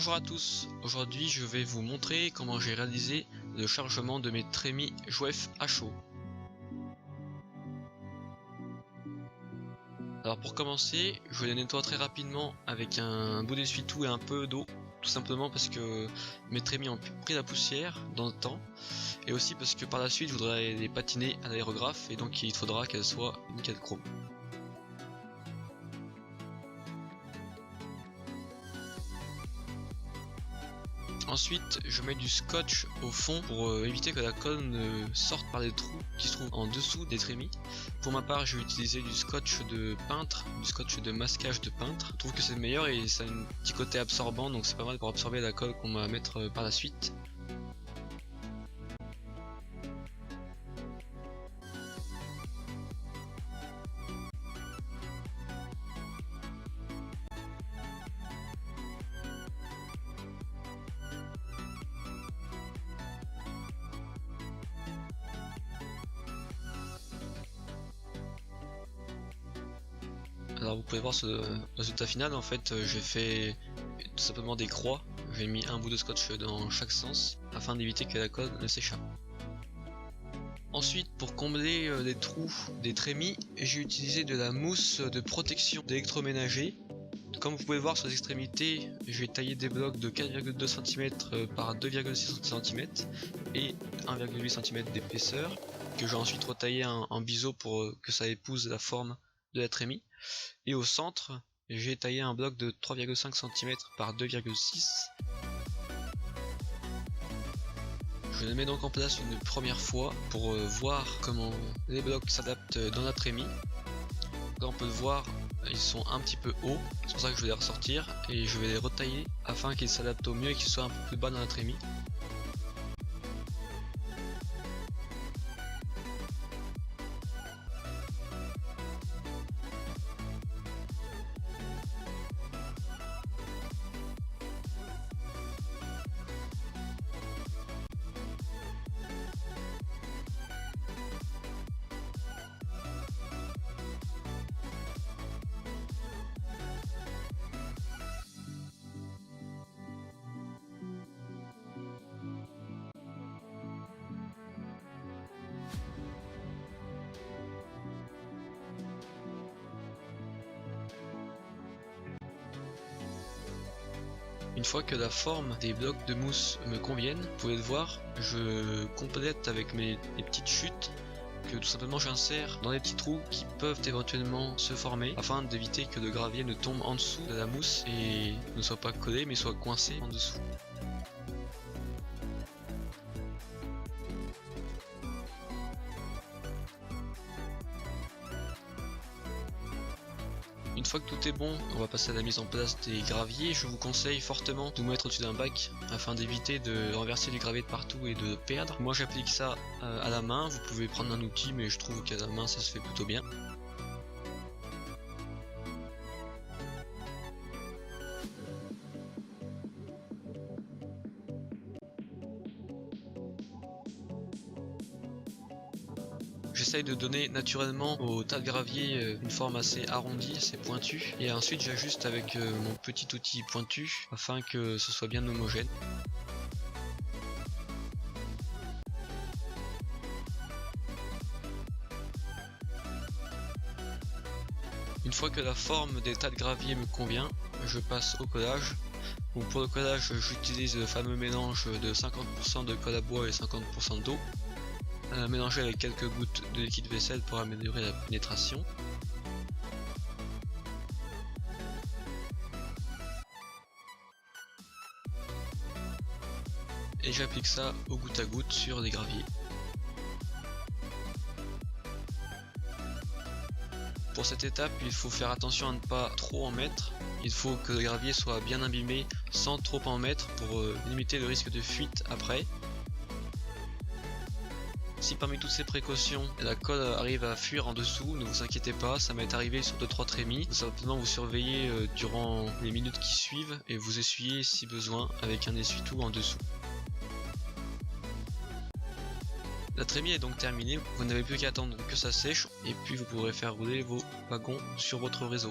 Bonjour à tous, aujourd'hui je vais vous montrer comment j'ai réalisé le chargement de mes trémies Jouef à chaud. Alors pour commencer, je les nettoie très rapidement avec un bout d'essuie-tout et un peu d'eau, tout simplement parce que mes trémies ont pris la poussière dans le temps, et aussi parce que par la suite je voudrais les patiner à l'aérographe et donc il faudra qu'elles soient nickel chrome. Ensuite, je mets du scotch au fond pour éviter que la colle ne sorte par les trous qui se trouvent en dessous des trémies. Pour ma part, je vais utiliser du scotch de peintre, du scotch de masquage de peintre. Je trouve que c'est le meilleur et ça a un petit côté absorbant, donc c'est pas mal pour absorber la colle qu'on va mettre par la suite. Alors vous pouvez voir ce résultat final, en fait j'ai fait tout simplement des croix, j'ai mis un bout de scotch dans chaque sens afin d'éviter que la colle ne s'échappe. Ensuite, pour combler les trous des trémies, j'ai utilisé de la mousse de protection d'électroménager. Comme vous pouvez voir sur les extrémités, j'ai taillé des blocs de 4,2 cm par 2,6 cm et 1,8 cm d'épaisseur que j'ai ensuite retaillé en biseau pour que ça épouse la forme de la trémie. Et au centre, j'ai taillé un bloc de 3,5 cm par 2,6. Je le mets donc en place une première fois pour voir comment les blocs s'adaptent dans la trémie. Là on peut le voir, ils sont un petit peu hauts, c'est pour ça que je vais les ressortir et je vais les retailler afin qu'ils s'adaptent au mieux et qu'ils soient un peu plus bas dans la trémie. Une fois que la forme des blocs de mousse me conviennent, vous pouvez le voir, je complète avec mes petites chutes que tout simplement j'insère dans les petits trous qui peuvent éventuellement se former afin d'éviter que le gravier ne tombe en dessous de la mousse et ne soit pas collé mais soit coincé en dessous. Une fois que tout est bon, on va passer à la mise en place des graviers. Je vous conseille fortement de vous mettre au-dessus d'un bac afin d'éviter de renverser du gravier de partout et de le perdre. Moi j'applique ça à la main, vous pouvez prendre un outil mais je trouve qu'à la main ça se fait plutôt bien. J'essaye de donner naturellement au tas de gravier une forme assez arrondie, assez pointue, et ensuite j'ajuste avec mon petit outil pointu afin que ce soit bien homogène. Une fois que la forme des tas de gravier me convient, je passe au collage. Donc pour le collage, j'utilise le fameux mélange de 50% de colle à bois et 50% d'eau, mélangé avec quelques gouttes de liquide vaisselle pour améliorer la pénétration. Et j'applique ça au goutte à goutte sur les graviers. Pour cette étape, il faut faire attention à ne pas trop en mettre. Il faut que le gravier soit bien imbibé sans trop en mettre pour limiter le risque de fuite après. Si parmi toutes ces précautions, la colle arrive à fuir en dessous, ne vous inquiétez pas, ça m'est arrivé sur 2-3 trémies. Vous simplement vous surveiller durant les minutes qui suivent et vous essuyer si besoin avec un essuie-tout en dessous. La trémie est donc terminée, vous n'avez plus qu'à attendre que ça sèche et puis vous pourrez faire rouler vos wagons sur votre réseau.